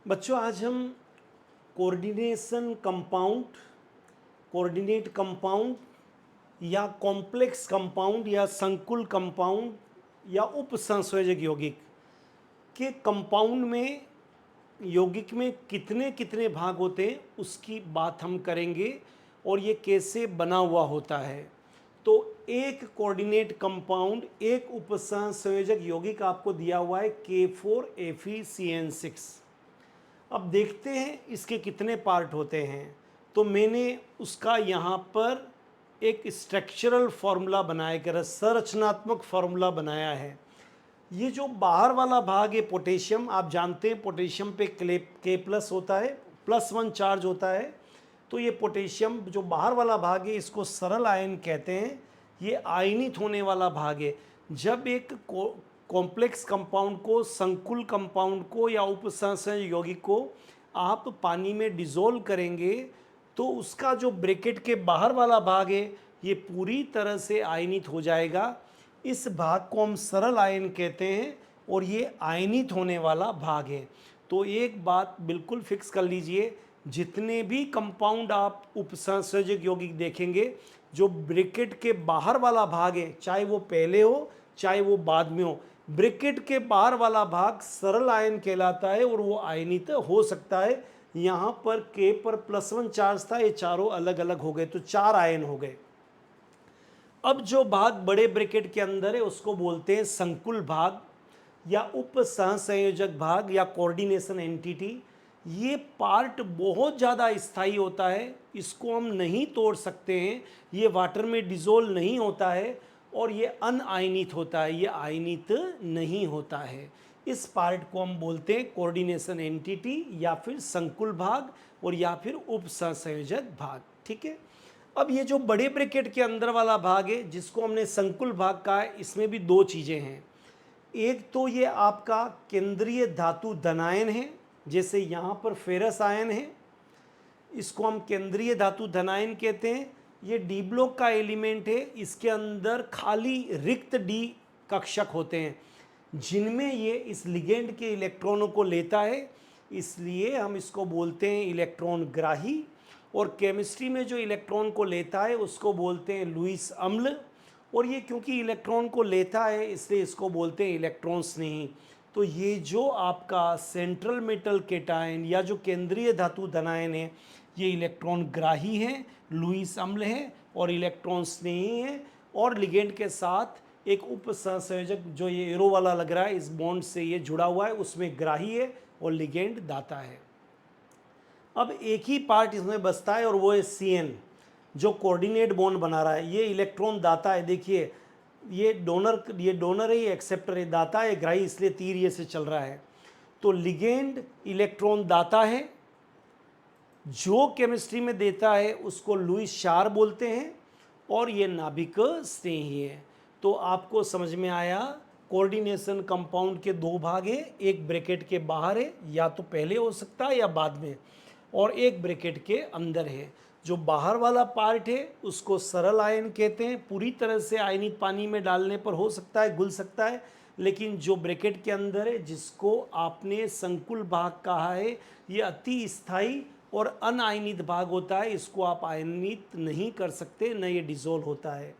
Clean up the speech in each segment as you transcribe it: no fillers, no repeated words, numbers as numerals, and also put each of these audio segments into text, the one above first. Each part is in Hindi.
बच्चों आज हम कोऑर्डिनेशन कंपाउंड, कोऑर्डिनेट कंपाउंड या कॉम्प्लेक्स कंपाउंड या संकुल कंपाउंड या उपसंयोजक यौगिक के कंपाउंड में यौगिक में कितने कितने भाग होते हैं उसकी बात हम करेंगे और ये कैसे बना हुआ होता है। तो एक कोऑर्डिनेट कंपाउंड, एक उपसंयोजक यौगिक आपको दिया हुआ है K4FeCN6। अब देखते हैं इसके कितने पार्ट होते हैं। तो मैंने उसका यहाँ पर एक स्ट्रक्चरल फार्मूला बनाया कर संरचनात्मक फार्मूला बनाया है। ये जो बाहर वाला भाग है पोटेशियम, आप जानते हैं पोटेशियम पे के प्लस होता है, +1 चार्ज होता है। तो ये पोटेशियम जो बाहर वाला भाग है इसको सरल आयन कहते हैं। ये आयनित होने वाला भाग है। जब एक कॉम्प्लेक्स कंपाउंड को, संकुल कंपाउंड को या उपसंयोजक यौगिक को आप पानी में डिज़ोल्व करेंगे तो उसका जो ब्रैकेट के बाहर वाला भाग है ये पूरी तरह से आयनित हो जाएगा। इस भाग को हम सरल आयन कहते हैं और ये आयनित होने वाला भाग है। तो एक बात बिल्कुल फिक्स कर लीजिए, जितने भी कंपाउंड आप उपसंयोजक यौगिक देखेंगे, जो ब्रैकेट के बाहर वाला भाग है, चाहे वो पहले हो चाहे वो बाद में हो, ब्रैकेट के बाहर वाला भाग सरल आयन कहलाता है और वो आयनित हो सकता है। यहाँ पर K पर +1 चार्ज था, ये चारों अलग अलग हो गए तो 4 आयन हो गए। अब जो भाग बड़े ब्रैकेट के अंदर है उसको बोलते हैं संकुल भाग या उपसंयोजक भाग या कोऑर्डिनेशन एंटिटी। ये पार्ट बहुत ज़्यादा स्थायी होता है, इसको हम नहीं तोड़ सकते हैं, ये वाटर में डिज़ोल्व नहीं होता है और ये अनआयनित होता है, ये आयनित नहीं होता है। इस पार्ट को हम बोलते हैं कोऑर्डिनेशन एंटिटी या फिर संकुल भाग और या फिर उपसंयोजक भाग। ठीक है। अब ये जो बड़े ब्रैकेट के अंदर वाला भाग है जिसको हमने संकुल भाग कहा है, इसमें भी दो चीज़ें हैं। एक तो ये आपका केंद्रीय धातु धनायन है, जैसे यहाँ पर फेरस आयन है, इसको हम केंद्रीय धातु धनायन कहते हैं। ये डी ब्लॉक का एलिमेंट है, इसके अंदर खाली रिक्त डी कक्षक होते हैं जिनमें ये इस लिगेंड के इलेक्ट्रॉनों को लेता है, इसलिए हम इसको बोलते हैं इलेक्ट्रॉन ग्राही। और केमिस्ट्री में जो इलेक्ट्रॉन को लेता है उसको बोलते हैं लुईस अम्ल। और ये क्योंकि इलेक्ट्रॉन को लेता है इसलिए इसको बोलते हैं इलेक्ट्रॉन स्नेही। तो ये जो आपका सेंट्रल मेटल केटायन या जो केंद्रीय धातु धनायन है ये इलेक्ट्रॉन ग्राही है, लुईस अम्ल है और इलेक्ट्रॉन स्नेही है। और लिगेंड के साथ एक उपसंयोजक जो ये एरो वाला लग रहा है, इस बॉन्ड से ये जुड़ा हुआ है, उसमें ग्राही है और लिगेंड दाता है। अब एक ही पार्ट इसमें बचता है और वो है CN जो कोऑर्डिनेट बॉन्ड बना रहा है। ये इलेक्ट्रॉन दाता है, देखिए ये डोनर है, ये एक्सेप्टर है, दाता है ग्राही, इसलिए तीर ये से चल रहा है। तो लिगेंड इलेक्ट्रॉन दाता है, जो केमिस्ट्री में देता है उसको लुईस शार बोलते हैं और ये नाभिक स्नेही है। तो आपको समझ में आया, कोऑर्डिनेशन कंपाउंड के दो भाग हैं, एक ब्रैकेट के बाहर है, या तो पहले हो सकता है या बाद में, और एक ब्रैकेट के अंदर है। जो बाहर वाला पार्ट है उसको सरल आयन कहते हैं, पूरी तरह से आयनित पानी में डालने पर हो सकता है, घुल सकता है। लेकिन जो ब्रैकेट के अंदर है जिसको आपने संकुल भाग कहा है, ये अति स्थायी और अनायनित भाग होता है, इसको आप आयनित नहीं कर सकते, न ये डिज़ोल्व होता है।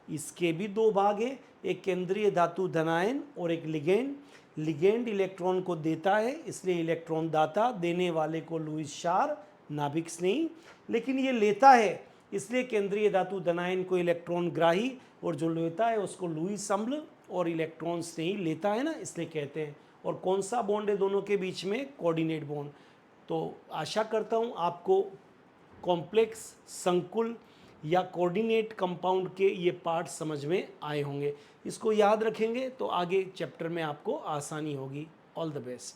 इसके भी दो भाग हैं, एक केंद्रीय धातु धनायन और एक लिगेंड। लिगेंड इलेक्ट्रॉन को देता है इसलिए इलेक्ट्रॉन दाता, देने वाले को लुईस शार, नाभिक स्नेही। लेकिन ये लेता है इसलिए केंद्रीय धातु धनायन को इलेक्ट्रॉन ग्राही और जो लेता है उसको लुईस अम्ल और इलेक्ट्रॉन स्नेही लेता है ना, इसलिए कहते हैं। और कौन सा बॉन्ड है दोनों के बीच में? Coordinate bond. तो आशा करता हूँ आपको कॉम्प्लेक्स, संकुल या कोऑर्डिनेट कंपाउंड के ये पार्ट समझ में आए होंगे। इसको याद रखेंगे तो आगे चैप्टर में आपको आसानी होगी। All the best.